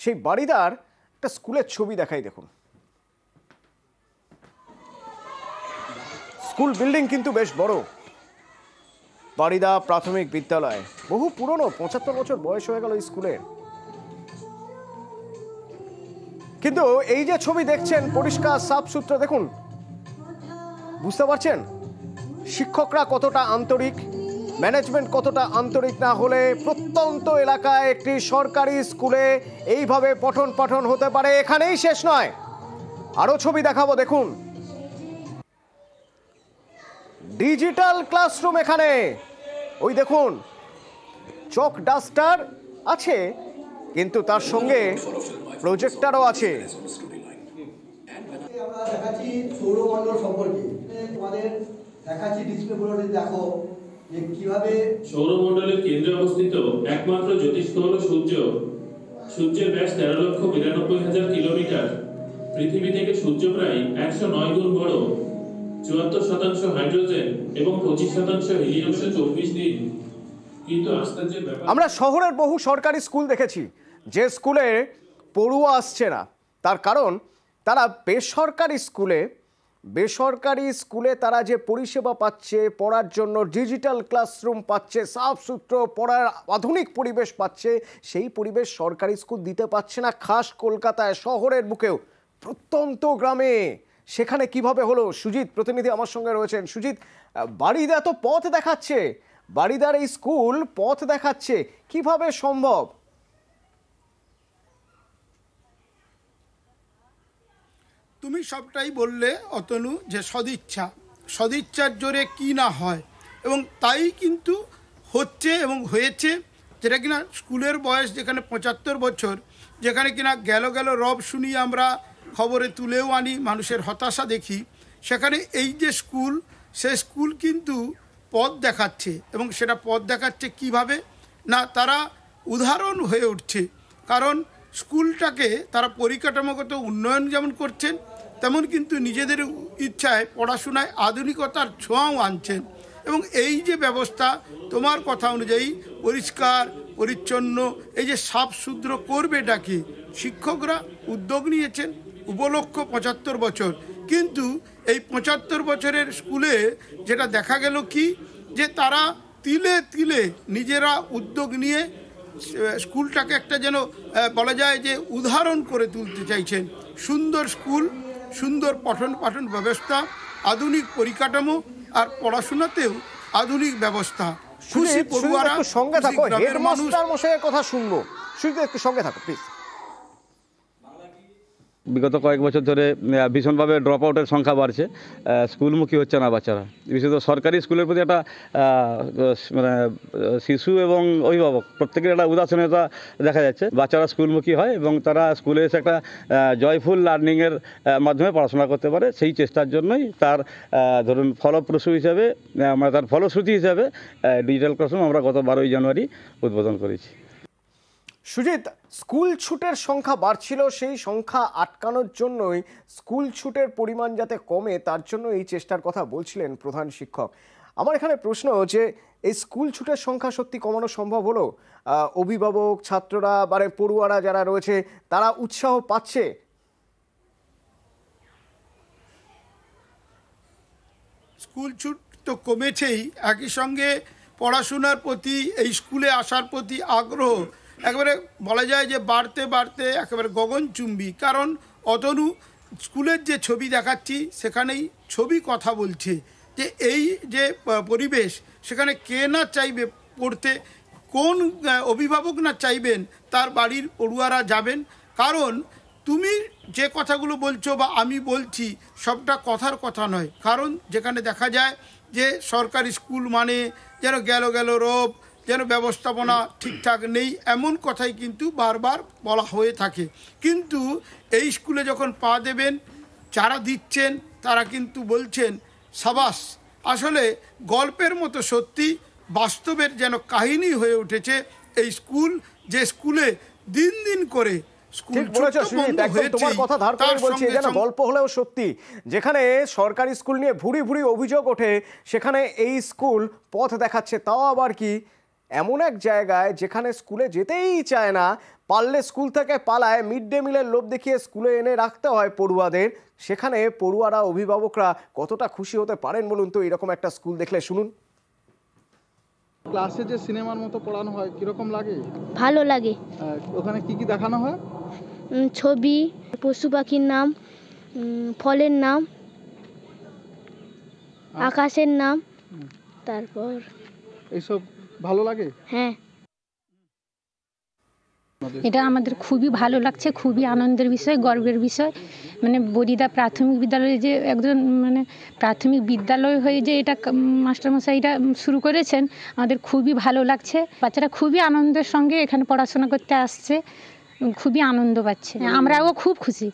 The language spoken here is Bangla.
সেই বাড়িদার একটা স্কুলের ছবি দেখাই দেখুন। স্কুল বিল্ডিং কিন্তু বেশ বড়। বাড়িদা প্রাথমিক বিদ্যালয়, বহু পুরনো, ৭৫ বছর বয়স হয়ে গেল স্কুলের। কিন্তু এই যে ছবি দেখছেন পরিষ্কার সাফ সুতরা, দেখুন বুঝতে পারছেন শিক্ষকরা কতটা আন্তরিক, ম্যানেজমেন্ট কতটা আন্তরিক না হলে প্রত্যন্ত এলাকায় একটি সরকারি স্কুলে এইভাবে পঠন পাঠন হতে পারে। এখানেই শেষ নয়, আরো ছবি দেখাবো দেখুন। ডিজিটাল ক্লাসরুম এখানে, ওই দেখুন চক ডাস্টার আছে, কিন্তু তার সঙ্গে প্রজেক্টরও আছে। আমরা দেখাচ্ছি সৌরমণ্ডল সম্পর্কে, তোমাদের দেখাচ্ছি ডিসপ্লে বোর্ডে, দেখো যে কিভাবে সৌরমণ্ডলের কেন্দ্রে অবস্থিত একমাত্র জ্যোতিষ্ক হল সূর্য। সূর্যের ব্যাস 13,92,000 কিলোমিটার। পৃথিবী থেকে সূর্য প্রায় 109 গুণ বড়। 74% হাইড্রোজেন এবং 25% হিলিয়াম। 24 দিন। কিন্তু আশ্চর্যের ব্যাপার, আমরা শহরের বহু সরকারি স্কুল দেখেছি যে স্কুলে পড়ুয়া আসছে না, তার কারণ তারা বেসরকারি স্কুলে তারা যে পরিষেবা পাচ্ছে, পড়ার জন্য ডিজিটাল ক্লাসরুম পাচ্ছে, সাফ সুতরো পড়ার আধুনিক পরিবেশ পাচ্ছে, সেই পরিবেশ সরকারি স্কুল দিতে পারছে না। খাস কলকাতায়, শহরের বুকেও, প্রত্যন্ত গ্রামে, সেখানে কিভাবে হলো? সুজিত প্রতিনিধি আমার সঙ্গে রয়েছেন। সুজিত, বাড়িদা তো পথ দেখাচ্ছে, বাড়িদার এই স্কুল পথ দেখাচ্ছে, কিভাবে সম্ভব? তুমি সবটাই বললে অতনু, যে সদিচ্ছার জোরে কি না হয়, এবং তাই কিন্তু হচ্ছে এবং হয়েছে। যেটা কিনা স্কুলের বয়স যেখানে ৭৫ বছর, যেখানে কিনা গেল রব শুনি আমরা খবরে তুলেও আনি, মানুষের হতাশা দেখি, সেখানে এই যে স্কুল, সে স্কুল কিন্তু পথ দেখাচ্ছে। এবং সেটা পথ দেখাচ্ছে কিভাবে না, তারা উদাহরণ হয়ে উঠছে। কারণ স্কুলটাকে তারা পরিকাঠামোগত উন্নয়ন যেমন করছেন, তেমন কিন্তু নিজেদের ইচ্ছায় পড়াশোনায় আধুনিকতার ছোঁয়াও আনছেন। এবং এই যে ব্যবস্থা, তোমার কথা অনুযায়ী পরিষ্কার পরিচ্ছন্ন, এই যে সাফ সুদ্র করবে ডাকে, শিক্ষকরা উদ্যোগ নিয়েছেন। উপলক্ষ ৭৫ বছর, কিন্তু এই ৭৫ বছরের স্কুলে যেটা দেখা গেল কি, যে তারা তিলে তিলে নিজেরা উদ্যোগ নিয়ে স্কুলটাকে একটা যেন বলা যায় যে উদাহরণ করে তুলতে চাইছেন। সুন্দর স্কুল, সুন্দর পঠন পাঠন ব্যবস্থা, আধুনিক পরিকাঠামো, আর পড়াশোনাতেও আধুনিক ব্যবস্থা। খুশি পড়ুয়ারা, সঙ্গে থাকো, হেডমাস্টার মশাইয়ের কথা শুনবো। শুধু একটু সঙ্গে থাকো প্লিজ। বিগত কয়েক বছর ধরে ভীষণভাবে ড্রপ আউটের সংখ্যা বাড়ছে, স্কুলমুখী হচ্ছে না বাচ্চারা। বিশেষত সরকারি স্কুলের প্রতি একটা মানে শিশু এবং অভিভাবক প্রত্যেকের একটা উদাসীনতা দেখা যাচ্ছে। বাচ্চারা স্কুলমুখী হয় এবং তারা স্কুলে এসে একটা জয়ফুল লার্নিংয়ের মাধ্যমে পড়াশোনা করতে পারে, সেই চেষ্টার জন্যই তার ধরুন ফলপ্রসূ হিসাবে, মানে তার ফলশ্রুতি হিসাবে ডিজিটাল ক্লাসরুম আমরা গত 12ই জানুয়ারি উদ্বোধন করেছি। সুজিত, স্কুল ছুটের সংখ্যা বাড়ছিল, সেই সংখ্যা আটকানোর জন্যই, স্কুল ছুটের পরিমাণ যাতে কমে তার জন্য এই চেষ্টার কথা বলছিলেন প্রধান শিক্ষক। আমার এখানে প্রশ্ন যে এই স্কুল ছুটের সংখ্যা সত্যি কমানো সম্ভব হলো? অভিভাবক, ছাত্ররা, মানে পড়ুয়ারা যারা রয়েছে, তারা উৎসাহ পাচ্ছে? স্কুল ছুট তো কমেছেই, একই সঙ্গে পড়াশোনার প্রতি, এই স্কুলে আসার প্রতি আগ্রহ একেবারে বলা যায় যে বাড়তে বাড়তে একেবারে গগনচুম্বী। কারণ অতনু, স্কুলের যে ছবি দেখাচ্ছি সেখানেই ছবি কথা বলছে, যে এই যে পরিবেশ, সেখানে কে না চাইবে পড়তে, কোন অভিভাবক না চাইবেন তার বাড়ির পড়ুয়ারা যাবেন। কারণ তুমি যে কথাগুলো বলছো বা আমি বলছি, সবটা কথার কথা নয়। কারণ যেখানে দেখা যায় যে সরকারি স্কুল মানে যেন গেল রব, যেন ব্যবস্থাপনা ঠিকঠাক নেই, এমন কথাই কিন্তু বারবার বলা হয়ে থাকে। কিন্তু এই স্কুলে যখন পা দেবেন, যারা দিচ্ছেন তারা কিন্তু বলছেন সাবাস। আসলে গল্পের মতো সত্যি বাস্তবের যেন কাহিনী হয়ে উঠেছে এই স্কুল, যে স্কুলে দিন দিন করে তোমার কথা ধার করে বলছি, যেন গল্প হলেও সত্যি। যেখানে সরকারি স্কুল নিয়ে ভুরি ভুরি অভিযোগ ওঠে, সেখানে এই স্কুল পথ দেখাচ্ছে। তাও আবার কি এমন এক জায়গায় যেখানে স্কুলে যেতেই চায় না, পারলে স্কুল থেকে পালায়, মিড ডে মিলের লোভ দেখিয়ে স্কুলে এনে রাখতে হয় পড়ুয়াদের। সেখানে পড়ুয়ারা, অভিভাবকরা কতটা খুশি হতে পারেন বলুন তো এরকম একটা স্কুল দেখলে। শুনুন। ক্লাসে যে সিনেমার মতো পড়ানো হয় কিরকম লাগে? ভালো লাগে। ওখানে কি কি দেখানো হয়? ছবি, পশু পাখির নাম, ফলের নাম, আকাশের নাম, তারপর এইসব ভালো লাগে। হ্যাঁ, এটা আমাদের খুবই ভালো লাগছে, খুবই আনন্দের বিষয়, গর্বের বিষয়। মানে বরিদা প্রাথমিক বিদ্যালয়ে যে একজন প্রাথমিক বিদ্যালয় হয়ে যে এটা মাস্টারমশাইরা শুরু করেছেন, আমাদের খুবই ভালো লাগছে। বাচ্চারা খুবই আনন্দের সঙ্গে এখানে পড়াশোনা করতে আসছে, খুবই আনন্দ পাচ্ছে, আমরাও খুব খুশি।